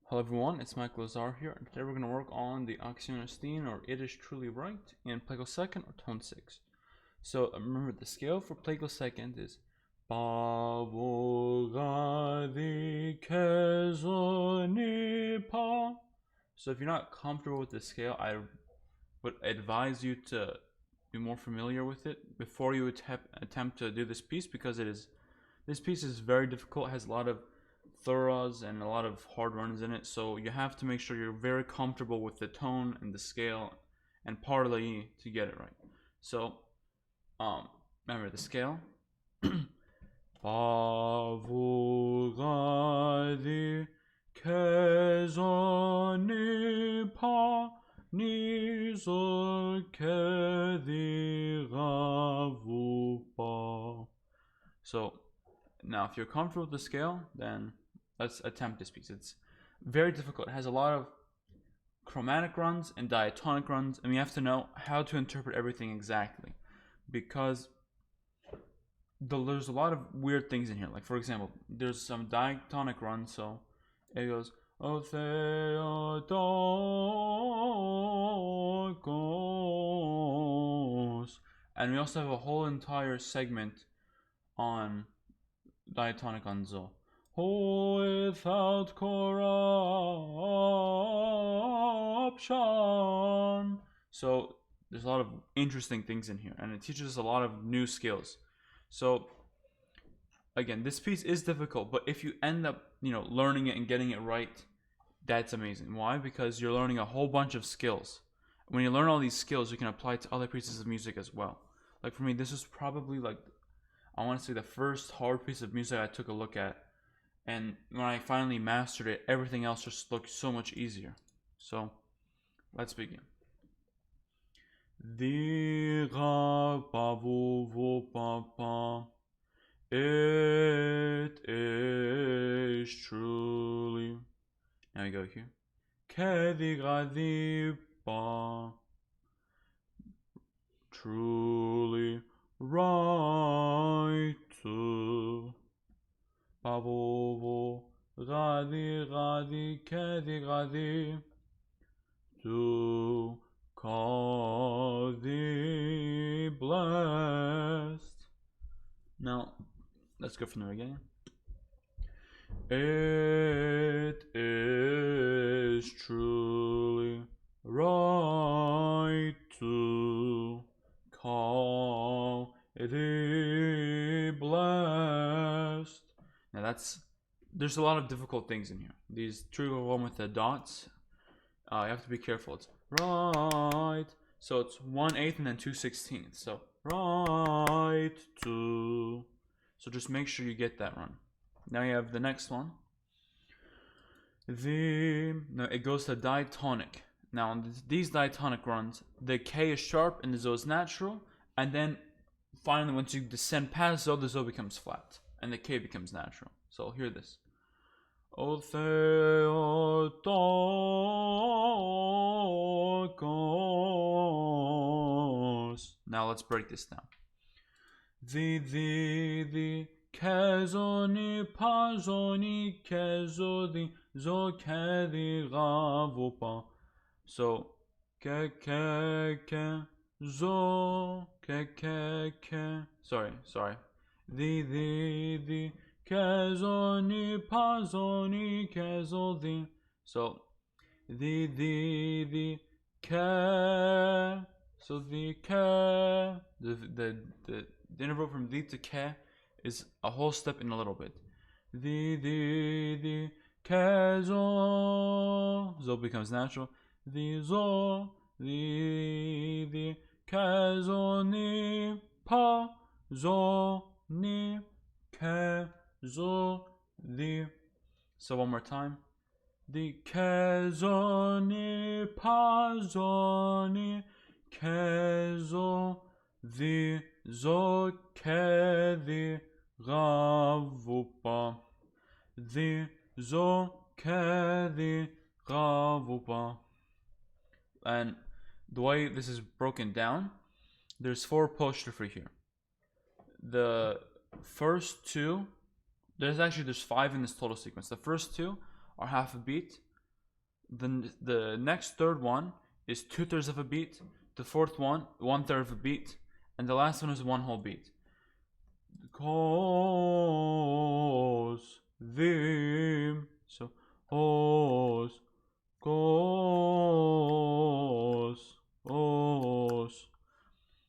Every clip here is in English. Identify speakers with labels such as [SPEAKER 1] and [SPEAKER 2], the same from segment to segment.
[SPEAKER 1] Hello everyone, it's Mike Lazar here, and today we're going to work on the oxytocin, or It Is Truly Right, in plegosecond or tone 6. So remember, the scale for plegosecond is Pa Vo Ga Di Ke Zo Ni Pa. So if you're not comfortable with the scale, I would advise you to be more familiar with it before you attempt to do this piece, because this piece is very difficult, has a lot of thorougghs and a lot of hard runs in it, so you have to make sure you're very comfortable with the tone and the scale and Paralegi to get it right. So remember the scale. Pa Vo Ga Di Ke Zo Ni Pa Ni Zo Ke Di Ga Vu Pa. So now if you're comfortable with the scale, then let's attempt this piece. It's very difficult. It has a lot of chromatic runs and diatonic runs, and you have to know how to interpret everything exactly, because there's a lot of weird things in here. Like, for example, there's some diatonic runs, so it goes O Theotokos, and we also have a whole entire segment on diatonic on Zo. Without corruption. So there's a lot of interesting things in here, and it teaches us a lot of new skills. So again, this piece is difficult, but if you end up, learning it and getting it right, that's amazing. Why? Because you're learning a whole bunch of skills. When you learn all these skills, you can apply it to other pieces of music as well. Like for me, this was probably I want to say the first hard piece of music I took a look at, and when I finally mastered it, everything else just looked so much easier. So let's begin. Di Ra Pa Vo Vo Pa Pa. It is truly. Now we go here. Ke Di Ra Di Pa. Truly right. Pa Vo Vo Ga Di Ke Di Ga Di. To call thee blessed. Now let's go from the beginning. It is truly right to call thee blessed. Now there's a lot of difficult things in here. These trigger one with the dots. You have to be careful. It's right. So it's 1/8 and then 2/16. So right to. So just make sure you get that run. Now you have the next one. No, it goes to diatonic. Now on these diatonic runs, the K is sharp and the Zo is natural, and then finally once you descend past Zo, the Zo becomes flat and the K becomes natural. So hear this. O Theotokos. Now let's break this down. The Ke Zo Ni Pa Zo Ni Ke Zo Di Zo Ke Di Ga Vo Pa. So Ke Zo Ke. Sorry. The Ke Zo Ni Pa Zo Ni Ke Zo Di. So the Ke. So the Ke. The interval from the to Ke is a whole step in a little bit. The Ke Zo. Zo becomes natural. The Zo. The Ke Zo Ni Pa Zo Ni Ke Zo Di. So one more time. The Ke Zo Ni Pa Zo Ni Ke Zo Di Zo Ke Di Ga Vo Pa. Di Zo Ke Di Ga Vo Pa. And the way this is broken down, there's 4 apostrophe here. The first 2, there's 5 in this total sequence. The first 2 are half a beat. The next third one is 2/3 of a beat. The fourth one, 1/3 of a beat, and the last one is one whole beat. Cos vim. So os cos os.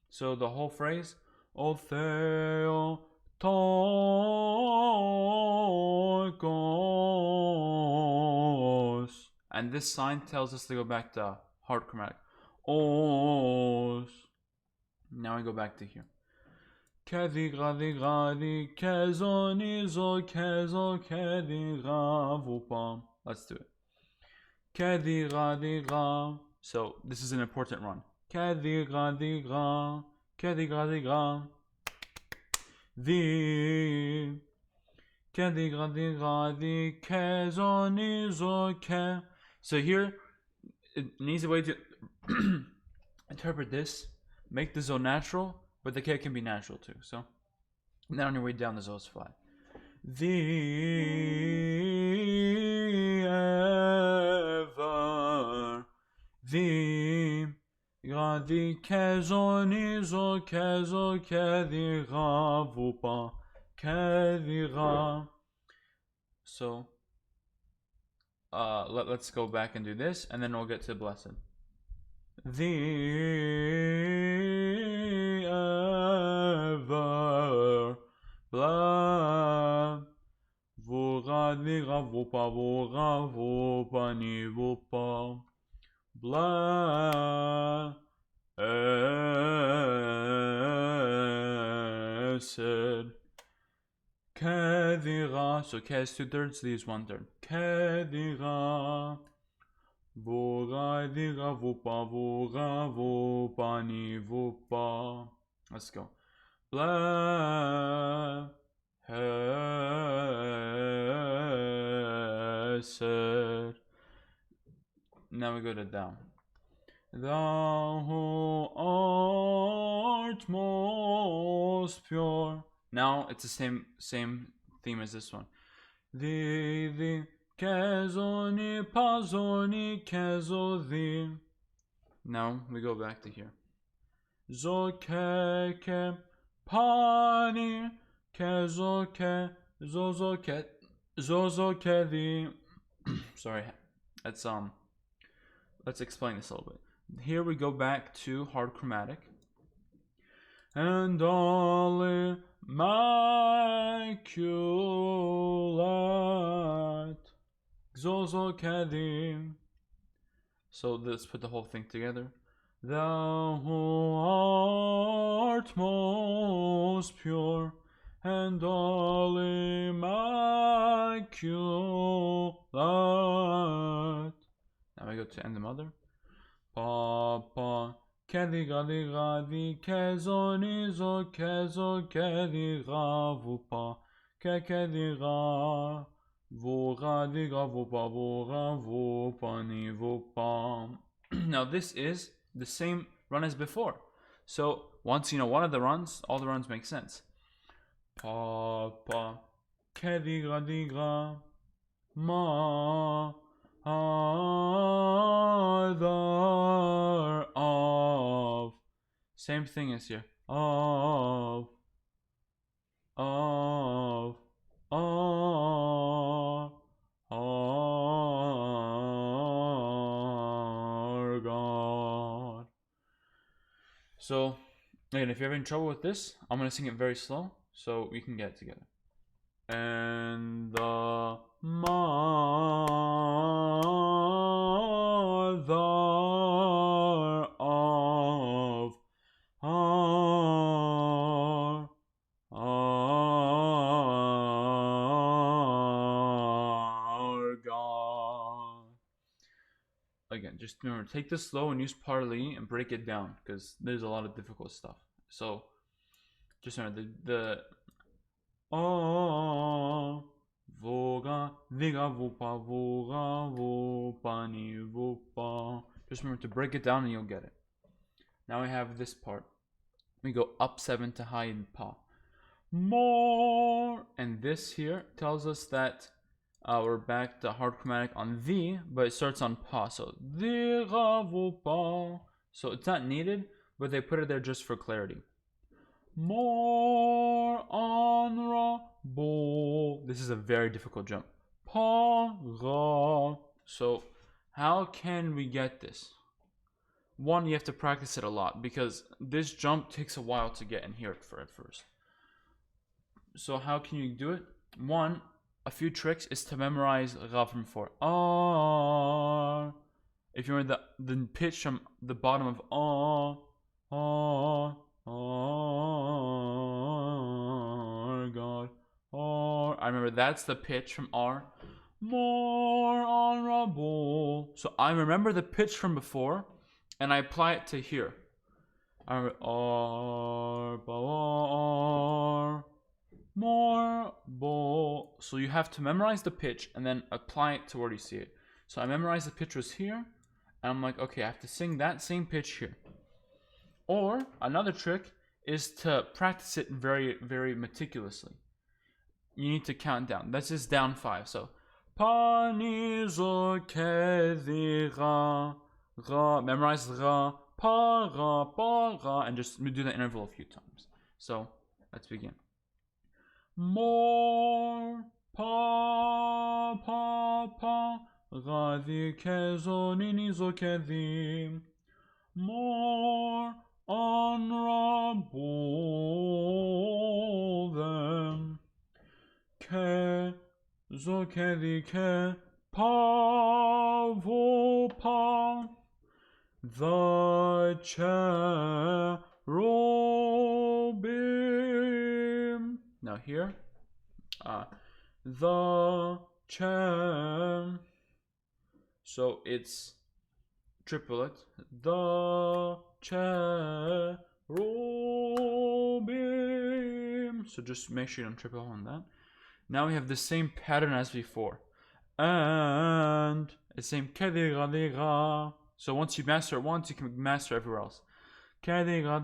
[SPEAKER 1] So the whole phrase, O Theo Toikos. And this sign tells us to go back to hard chromatic. Os. Now we go back to here. Kedi gradi gradi kezonizo kezo kedi gravupam. Let's do it. Kedi gradi gra. So this is an important run. Kedi gradi gra. Kedi gradi gra. The Kedi gradi gradi kezonizo ke. So here, an easy way to interpret this, make the zo natural, but the K can be natural too. So now on your way down, the zo is flat. The ever, the gradi kezonizo kezo kedi ravupa kedi ra. So let's go back and do this, and then we'll get to blessed. The ever bla vora nira vopa vora vopa ni vopa bla esed kedira. So ke is 2/3, the is 1/3. Kedira vora nira vopa vora vopa ni vopa. Let's go. Bla hesed. Now we go to down. Thou who art most pure. Now it's the same theme as this one. The kezoni pazoni kezo the. Now we go back to here. Zokeke pani kezoke zozoke the. Sorry, let's explain this a little bit. Here we go back to hard chromatic. And only maculate zozoke. So let's put the whole thing together. Thou who art most pure and all immaculate. Now we go to end the mother. Papa kedi gadi gadi kezonizo kezo kedi gavupa kedi ga vogadi gavupa voga vupa ni vupa. Now this is the same run as before. So once you know one of the runs, all the runs make sense. Papa kediga diga ma other of. Same thing as here. Of our God. So again, if you're having trouble with this, I'm gonna sing it very slow so we can get it together. And the mother of our God. Again, just remember, take this slow and use Paralegi and break it down because there's a lot of difficult stuff. So just remember the voga viga vupa voga vupa ni vupa. Just remember to break it down and you'll get it. Now we have this part. We go up 7 to high in pa. More, and this here tells us that We're back to hard chromatic on the, but it starts on pa. So the pa. So it's not needed, but they put it there just for clarity. More honorable. This is a very difficult jump. Pa ra. So how can we get this? One, you have to practice it a lot because this jump takes a while to get in here at first. So how can you do it? One, a few tricks is to memorize ra from before. Ah. If you're in the pitch from the bottom of ah, ah, ah, God, ah. I remember that's the pitch from R. More honorable. So I remember the pitch from before, and I apply it to here. I remember R, more bo. So you have to memorize the pitch and then apply it to where you see it. So I memorized the pitch was here, and I'm like, okay, I have to sing that same pitch here. Or another trick is to practice it very, very meticulously. You need to count down. That's just down 5. So panizo kedira ra. Memorize ra pa ra, and just do the interval a few times. So let's begin. More pa ra di kezo nini zo kedim. More honorable than ke zo kedi ke pa vo pa the cherubim. Now here, the cherubim. So it's triplet. The cherubim. So just make sure you don't triple on that. Now we have the same pattern as before. And the same kediga. So once you master it once, you can master everywhere else. Kediga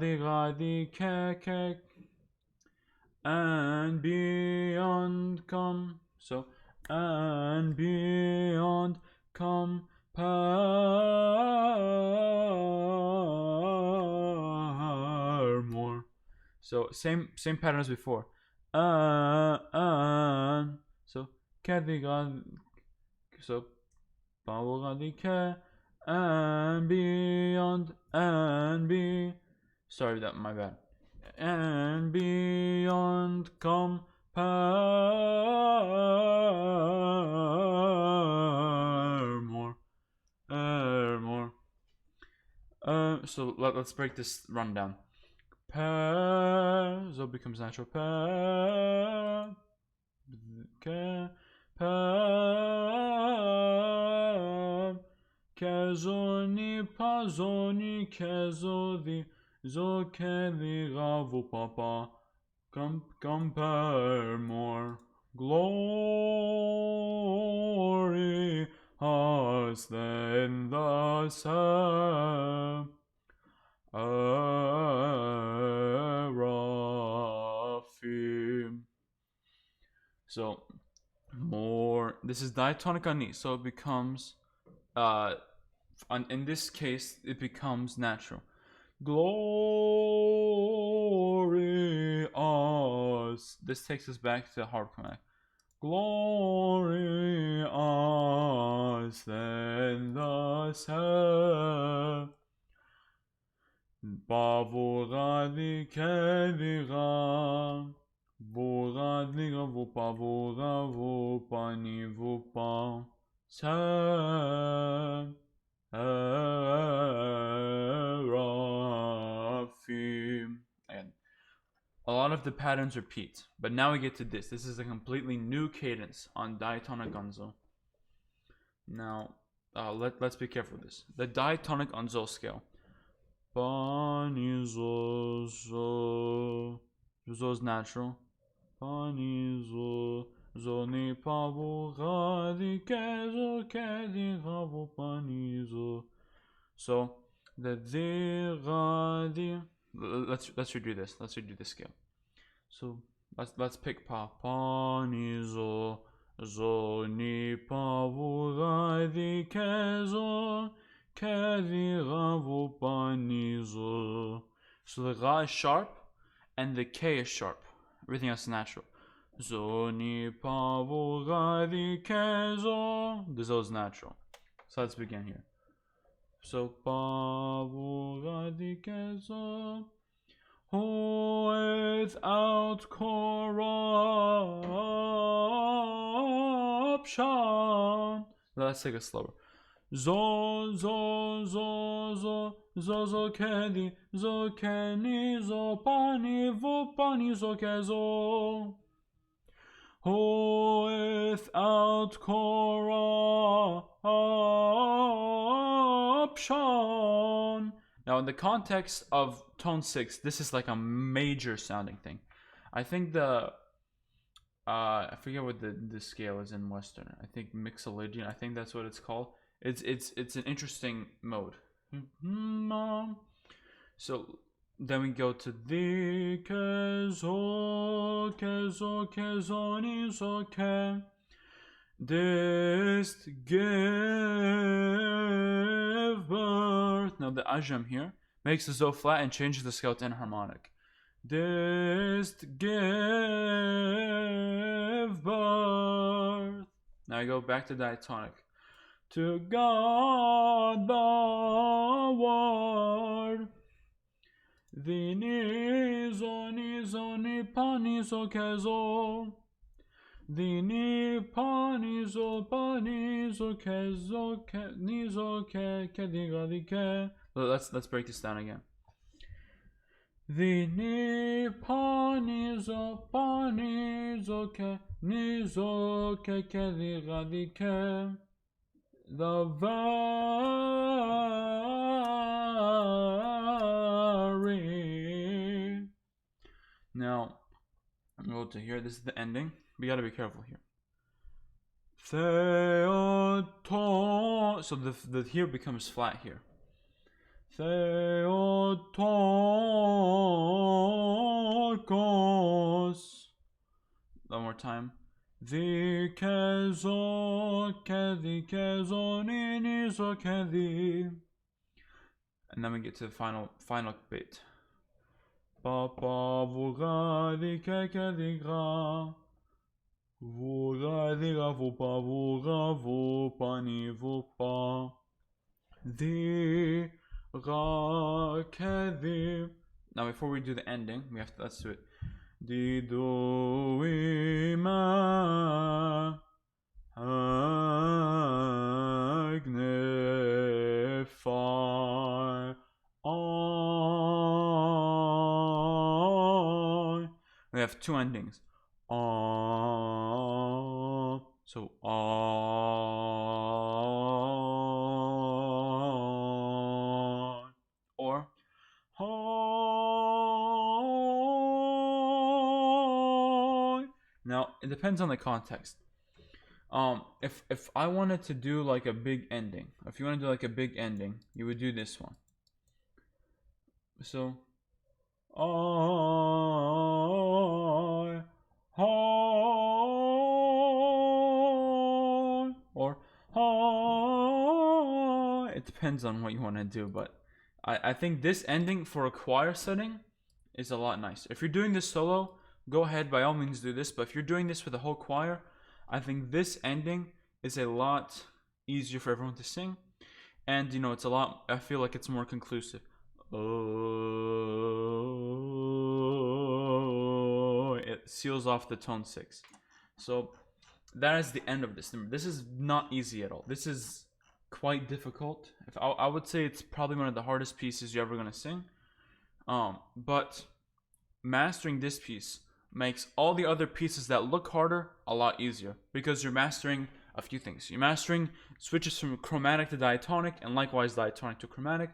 [SPEAKER 1] and beyond come. So and beyond come more. So same pattern as before. So kediga. So and beyond and be. Sorry, that my bad. And beyond come more. So let's break this rundown. So becomes natural. Kezoni pazoni kezodi zo kedi ravu papa. Compare more glory us than the seraphim. So more. This is diatonic on E, so it becomes in this case it becomes natural. Glory us. This takes us back to hard chromatic. Glory us then the Bavuradi kedira. Voradiga vupa vora vupa ni vupa. Seraphim. Again, a lot of the patterns repeat, but now we get to this. This is a completely new cadence on diatonic gonzo. Now, let's be careful with this. The diatonic gonzo scale. Panizo, zo is natural. Panizo. Zoni pavu gadi kezo kedi gavu panizo. So the gadi. Let's redo this. Let's redo this scale. So let's pick pa panizo zo ni pa vu ga di ke zo ke di ga vu pa ni zo. So the ga is sharp and the k is sharp. Everything else is natural. Zo ni pa vu ga di ke zo. The zo is natural. So let's begin here. So pa vu ga di ke zo. Without corruption. Let's take it slower. Zo zo zo zo zo zo kedi zo keni zo pani vo pani zo kezo. Without corruption. Now, in the context of tone 6, this is like a major sounding thing. I think I forget what the scale is in Western. I think Mixolydian. I think that's what it's called. It's an interesting mode. So then we go to the kezo kezo kezo ni zo ke. Dist give birth. Now the ajam here makes the zo flat and changes the scale to enharmonic. Dist give birth. Now I go back to diatonic. To God the word. The ni zo ni pa ni zo kezo. The ni pa ni zo ke ni zo ke di ga di ke. Let's break this down again. The ni pa ni zo ke ni zo ke di ga di ke. The very. Now I'm going to here. This is the ending. We gotta be careful here. Theoton. So the here becomes flat here. Theotokos. One more time. The kezo ni zo kedi. And then we get to the final bit. Papa vuga di ke di gra. Vuga di ga vu pa ni vu pa. Di ga ke di. Now before we do the ending, let's do it. Di do we ma magnify on. We have two endings. So or now it depends on the context. If I wanted to do like a big ending, if you want to do like a big ending, you would do this one. So or it depends on what you want to do, but I think this ending for a choir setting is a lot nicer. If you're doing this solo, go ahead, by all means do this, but if you're doing this for the whole choir, I think this ending is a lot easier for everyone to sing, and it's a lot, I feel like it's more conclusive. It seals off the tone 6. So that is the end of this number. This is not easy at all. This is quite difficult. I would say it's probably one of the hardest pieces you're ever going to sing. But mastering this piece makes all the other pieces that look harder a lot easier, because you're mastering a few things. You're mastering switches from chromatic to diatonic, and likewise diatonic to chromatic.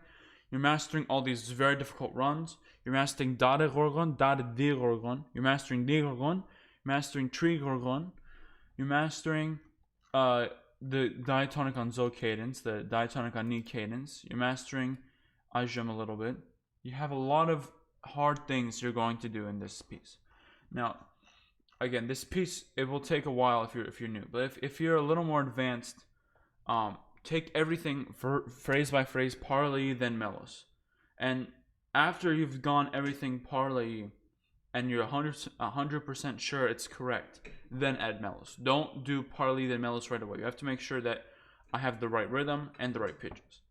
[SPEAKER 1] You're mastering all these very difficult runs. You're mastering dare gorgon, dare di gorgon. You're mastering di gorgon. You're mastering tri gorgon. You're mastering the diatonic on zo cadence, the diatonic on ni cadence. You're mastering ajam a little bit. You have a lot of hard things you're going to do in this piece. Now, again, this piece, it will take a while if you're new, but if you're a little more advanced, take everything for phrase by phrase, Paralegi, then Melos, and after you've gone everything Paralegi and you're 100% sure it's correct, then add Melos. Don't do Paralegi then Melos right away. You have to make sure that I have the right rhythm and the right pitches.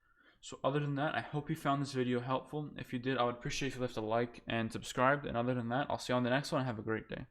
[SPEAKER 1] So other than that, I hope you found this video helpful. If you did, I would appreciate if you left a like and subscribed. And other than that, I'll see you on the next one. Have a great day.